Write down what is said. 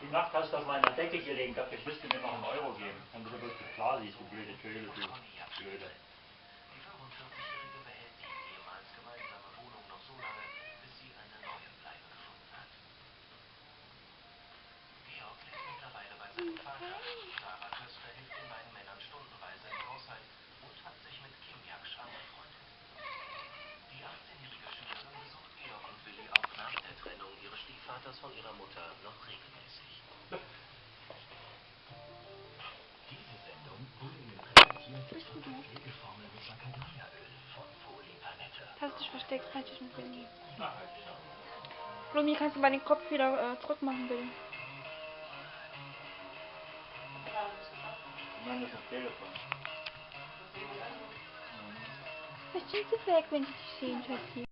Die Nacht hast du auf meiner Decke gelegen gehabt, ich müsste mir noch einen Euro geben. Und du wirklich klar siehst, du blöde Töle, du Blöde. Die 45-Jährige behält die ehemals gemeinsame Wohnung noch so lange, bis sie eine neue Bleibe gefunden hat. Georg lebt mittlerweile bei seinem Vater. Sarah Köster hilft den beiden Männern stundenweise im Haushalt und hat sich mit Kim Jaksch angefreundet. Die 18-jährige Schülerin besucht Georg und Willi auch nach der Trennung ihres Stiefvaters von ihrer Mutter noch regelmäßig. Diese Sendung wurde Ihnen präsentiert von der Pflegeformel mit Macadamiaöl von Folipanette. Hast dich versteckt, halt dich mit Willi. Flumi, kannst du mal den Kopf wieder zurück machen, bitte? Nein, das ist das Telefon. Vielleicht sind sie weg, wenn sie dich sehen, Schatzi.